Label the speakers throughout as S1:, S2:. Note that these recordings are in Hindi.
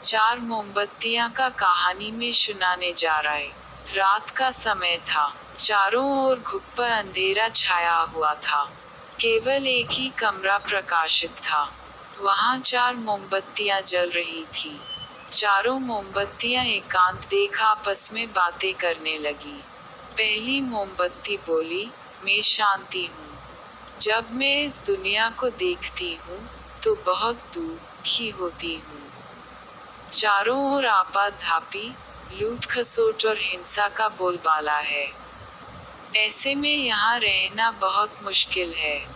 S1: चार मोमबत्तियां का कहानी में सुनाने जा रहा है। रात का समय था। चारों ओर घुप्पा अंधेरा छाया हुआ था। केवल एक ही कमरा प्रकाशित था। वहां चार मोमबत्तियां जल रही थी। चारों मोमबत्तियां एकांत देख आपस में बातें करने लगी। पहली मोमबत्ती बोली, मैं शांति हूँ। जब मैं इस दुनिया को देखती हूँ, तो बहुत दुखी होती हूँ। चारों ओर आपाधापी, लूट खसोट और हिंसा का बोलबाला है। ऐसे में यहाँ रहना बहुत मुश्किल है।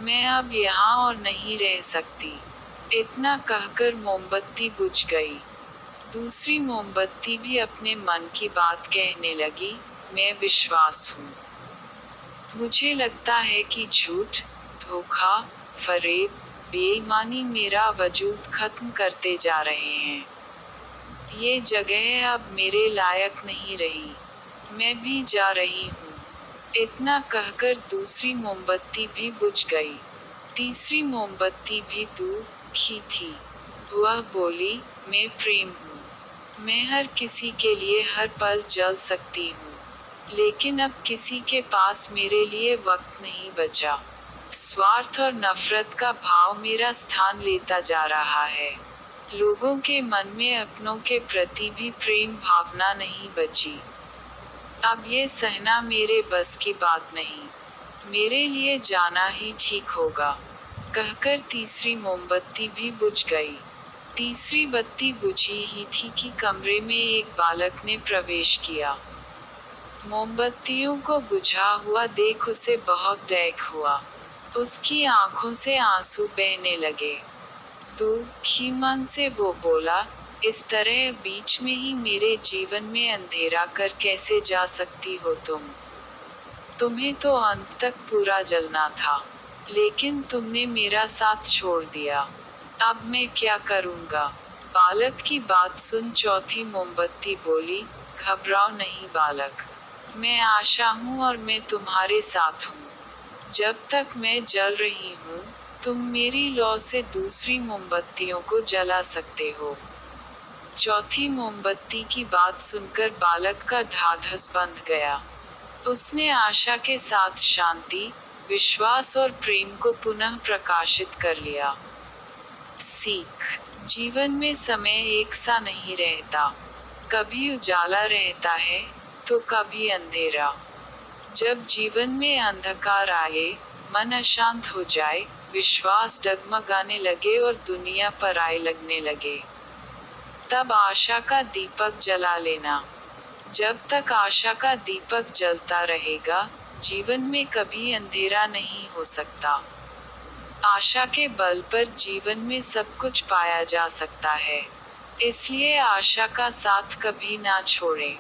S1: मैं अब यहाँ और नहीं रह सकती। इतना कहकर मोमबत्ती बुझ गई। दूसरी मोमबत्ती भी अपने मन की बात कहने लगी, मैं विश्वास हूँ। मुझे लगता है कि झूठ, धोखा, फरेब, बेईमानी मेरा वजूद खत्म करते जा रहे हैं। ये जगह अब मेरे लायक नहीं रही। मैं भी जा रही हूँ। इतना कहकर दूसरी मोमबत्ती भी बुझ गई। तीसरी मोमबत्ती भी दुखी थी। वह बोली, मैं प्रेम हूँ। मैं हर किसी के लिए हर पल जल सकती हूँ। लेकिन अब किसी के पास मेरे लिए वक्त नहीं बचा। स्वार्थ और नफरत का भाव मेरा स्थान लेता जा रहा है। लोगों के मन में अपनों के प्रति भी प्रेम भावना नहीं बची। अब ये सहना मेरे बस की बात नहीं। मेरे लिए जाना ही ठीक होगा। कहकर तीसरी मोमबत्ती भी बुझ गई। तीसरी बत्ती बुझी ही थी कि कमरे में एक बालक ने प्रवेश किया। मोमबत्तियों को बुझा हुआ देख उसे बहुत डैक हुआ। उसकी आंखों से आंसू बहने लगे। दुखी मन से वो बोला, इस तरह बीच में ही मेरे जीवन में अंधेरा कर कैसे जा सकती हो तुम? तुम्हें तो अंत तक पूरा जलना था, लेकिन तुमने मेरा साथ छोड़ दिया। अब मैं क्या करूँगा? बालक की बात सुन चौथी मोमबत्ती बोली, घबराओ नहीं बालक। मैं आशा हूँ और मैं तुम्हारे साथ हूँ। जब तक मैं जल रही हूँ, तुम मेरी लौ से दूसरी मोमबत्तियों को जला सकते हो। चौथी मोमबत्ती की बात सुनकर बालक का ढाढ़स बंध गया। उसने आशा के साथ शांति, विश्वास और प्रेम को पुनः प्रकाशित कर लिया। सीख: जीवन में समय एक सा नहीं रहता। कभी उजाला रहता है, तो कभी अंधेरा। जब जीवन में अंधकार आए, मन अशांत हो जाए, विश्वास डगमगाने लगे और दुनिया पराई लगने लगे, तब आशा का दीपक जला लेना। जब तक आशा का दीपक जलता रहेगा, जीवन में कभी अंधेरा नहीं हो सकता। आशा के बल पर जीवन में सब कुछ पाया जा सकता है। इसलिए आशा का साथ कभी ना छोड़ें।